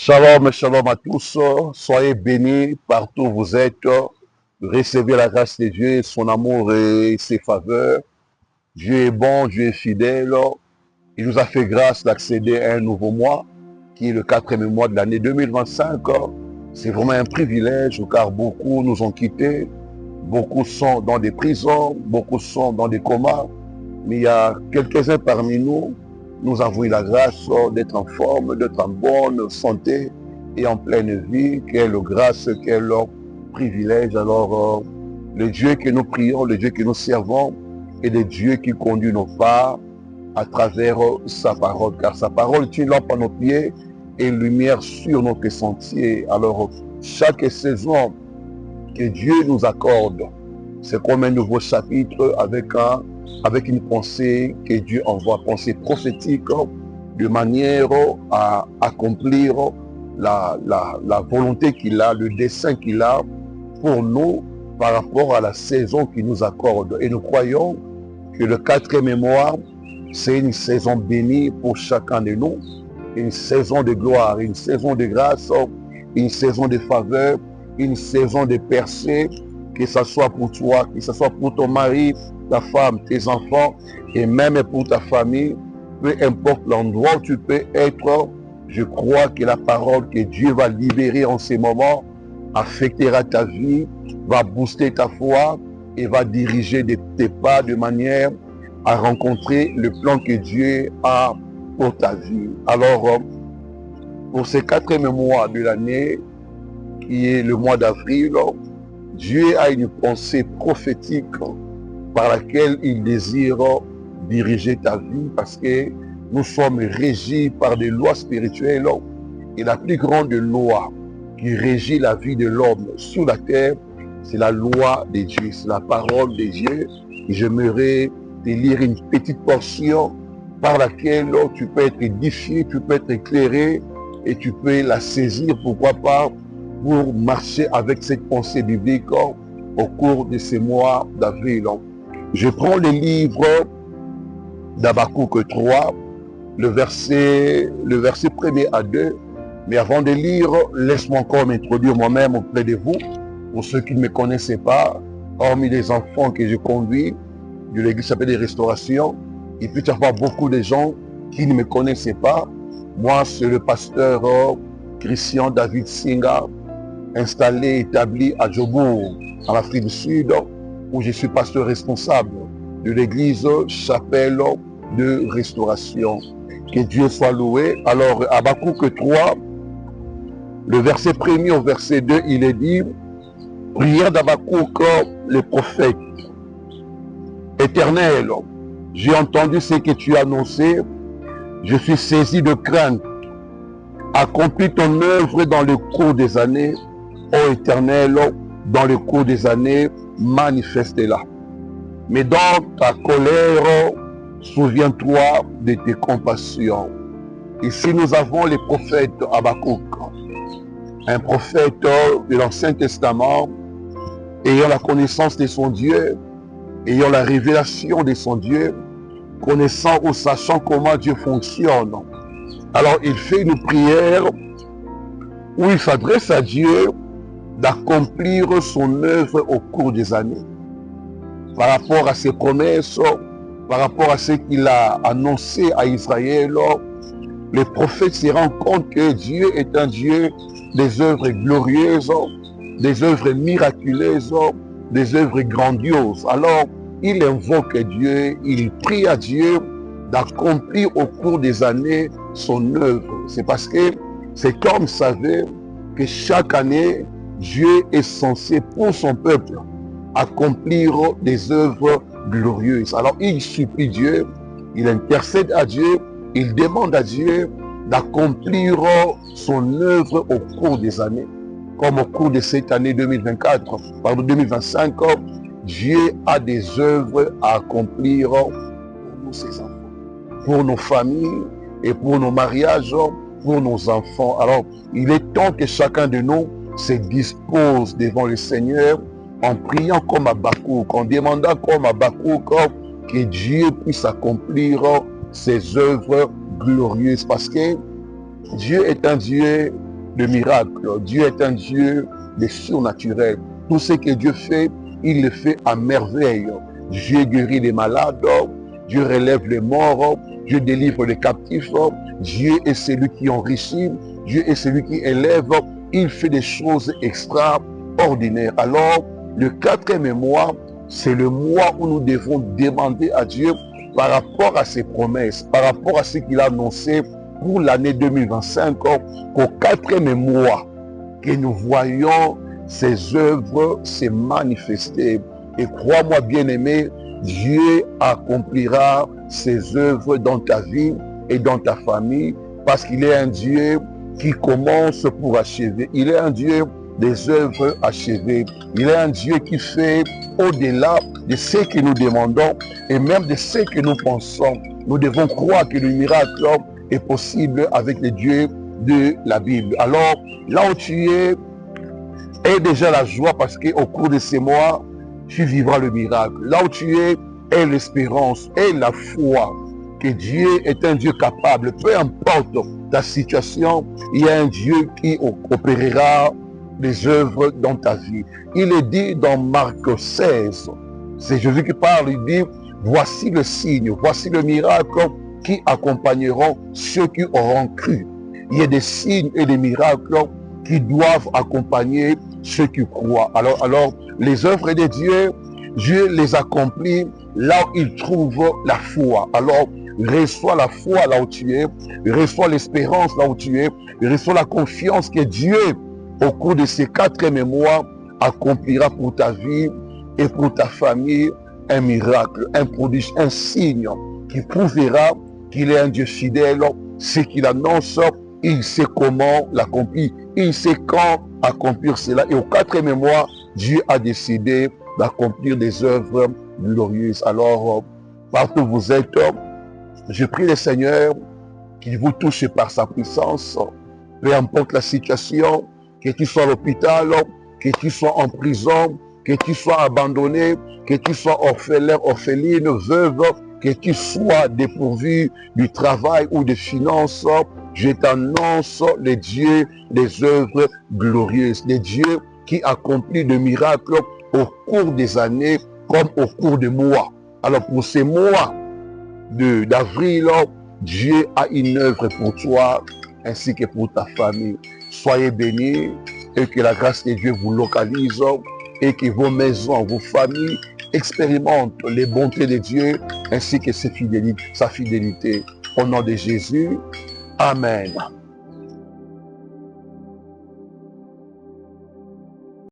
Shalom à tous. Soyez bénis partout où vous êtes. Recevez la grâce de Dieu, son amour et ses faveurs. Dieu est bon, Dieu est fidèle. Il nous a fait grâce d'accéder à un nouveau mois, qui est le 4e mois de l'année 2025. C'est vraiment un privilège, car beaucoup nous ont quittés. Beaucoup sont dans des prisons, beaucoup sont dans des comas. Mais il y a quelques-uns parmi nous, nous avons eu la grâce d'être en forme, d'être en bonne santé et en pleine vie. Quelle grâce, quel privilège. Alors, le Dieu que nous prions, le Dieu que nous servons, est le Dieu qui conduit nos pas à travers sa parole. Car sa parole est une lampe à nos pieds et une lumière sur notre sentier. Alors, chaque saison que Dieu nous accorde, c'est comme un nouveau chapitre avec une pensée que Dieu envoie, pensée prophétique, de manière à accomplir la volonté qu'il a, le dessein qu'il a pour nous par rapport à la saison qu'il nous accorde. Et nous croyons que le 4e mois, c'est une saison bénie pour chacun de nous, une saison de gloire, une saison de grâce, une saison de faveur, une saison de percée, que ce soit pour toi, que ce soit pour ton mari, ta femme, tes enfants, et même pour ta famille, peu importe l'endroit où tu peux être, je crois que la parole que Dieu va libérer en ces moments affectera ta vie, va booster ta foi et va diriger tes pas de manière à rencontrer le plan que Dieu a pour ta vie. Alors, pour ces 4e mois de l'année, qui est le mois d'avril, Dieu a une pensée prophétique par laquelle il désire diriger ta vie, parce que nous sommes régis par des lois spirituelles, et la plus grande loi qui régit la vie de l'homme sur la terre, c'est la loi de Dieu, c'est la parole de Dieu. Et j'aimerais te lire une petite portion par laquelle tu peux être édifié, tu peux être éclairé et tu peux la saisir, pourquoi pas, pour marcher avec cette pensée biblique au cours de ces mois d'avril. Je prends le livre d'Habakkuk 3, le verset 1er à 2. Mais avant de lire, laisse-moi encore m'introduire moi-même auprès de vous. Pour ceux qui ne me connaissaient pas, hormis les enfants que je conduis de l'église s'appelle des Restaurations, il peut y avoir beaucoup de gens qui ne me connaissaient pas. Moi, c'est le pasteur Christian David Singa, installé, établi à Djobourg, en Afrique du Sud, où je suis pasteur responsable de l'église Chapelle de Restauration. Que Dieu soit loué. Alors, Habakkuk 3, le verset 1er au verset 2, il est dit, prière d'Habakkuk, le prophète. Éternel, j'ai entendu ce que tu as annoncé, je suis saisi de crainte. Accomplis ton œuvre dans le cours des années, ô Éternel, dans le cours des années, manifeste-la. Mais dans ta colère, souviens-toi de tes compassions. Ici, nous avons le prophète Habakkuk, un prophète de l'Ancien Testament, ayant la connaissance de son Dieu, ayant la révélation de son Dieu, connaissant ou sachant comment Dieu fonctionne. Alors, il fait une prière où il s'adresse à Dieu d'accomplir son œuvre au cours des années. Par rapport à ses promesses, par rapport à ce qu'il a annoncé à Israël, le prophète se rend compte que Dieu est un Dieu des œuvres glorieuses, des œuvres miraculeuses, des œuvres grandioses. Alors, il invoque Dieu, il prie à Dieu d'accomplir au cours des années son œuvre. C'est parce que c'est comme savait que chaque année, Dieu est censé pour son peuple accomplir des œuvres glorieuses. Alors, il supplie Dieu, il intercède à Dieu, il demande à Dieu d'accomplir son œuvre au cours des années. Comme au cours de cette année 2025, Dieu a des œuvres à accomplir pour nous, ses enfants, pour nos familles et pour nos mariages, pour nos enfants. Alors, il est temps que chacun de nous se dispose devant le Seigneur en priant comme Habakkuk, en demandant comme Habakkuk que Dieu puisse accomplir ses œuvres glorieuses. Parce que Dieu est un Dieu de miracles. Dieu est un Dieu de surnaturel. Tout ce que Dieu fait, il le fait à merveille. Dieu guérit les malades, Dieu relève les morts, Dieu délivre les captifs, Dieu est celui qui enrichit, Dieu est celui qui élève, il fait des choses extraordinaires. Alors, le 4e mois, c'est le mois où nous devons demander à Dieu par rapport à ses promesses, par rapport à ce qu'il a annoncé pour l'année 2025, qu'au 4e mois, que nous voyons ses œuvres se manifester. Et crois-moi, bien-aimé, Dieu accomplira ses œuvres dans ta vie et dans ta famille, parce qu'il est un Dieu qui commence pour achever. Il est un Dieu des œuvres achevées. Il est un Dieu qui fait au-delà de ce que nous demandons et même de ce que nous pensons. Nous devons croire que le miracle est possible avec les dieux de la Bible. Alors, là où tu es déjà la joie, parce qu'au cours de ces mois, tu vivras le miracle. Là où tu es l'espérance et la foi que Dieu est un Dieu capable. Peu importe ta situation, il y a un Dieu qui opérera les œuvres dans ta vie. Il est dit dans Marc 16, c'est Jésus qui parle, il dit, voici le signe, voici le miracle qui accompagneront ceux qui auront cru. Il y a des signes et des miracles qui doivent accompagner ceux qui croient. Alors les œuvres de Dieu, Dieu les accomplit là où il trouve la foi. Alors, reçois la foi là où tu es, reçois l'espérance là où tu es, reçois la confiance que Dieu, au cours de ces 4e mois, accomplira pour ta vie et pour ta famille un miracle, un prodige, un signe qui prouvera qu'il est un Dieu fidèle. Ce qu'il annonce, il sait comment l'accomplir, il sait quand accomplir cela. Et au 4e mois, Dieu a décidé d'accomplir des œuvres glorieuses. Alors, partout où vous êtes, je prie le Seigneur qu'il vous touche par sa puissance, peu importe la situation, que tu sois à l'hôpital, que tu sois en prison, que tu sois abandonné, que tu sois orphelin, orpheline, veuve, que tu sois dépourvu du travail ou des finances, je t'annonce les dieux des œuvres glorieuses, les dieux qui accomplissent des miracles au cours des années comme au cours des mois. Alors pour ces mois d'avril, Dieu a une œuvre pour toi ainsi que pour ta famille. Soyez bénis et que la grâce de Dieu vous localise et que vos maisons, vos familles expérimentent les bontés de Dieu ainsi que sa fidélité. Au nom de Jésus, Amen.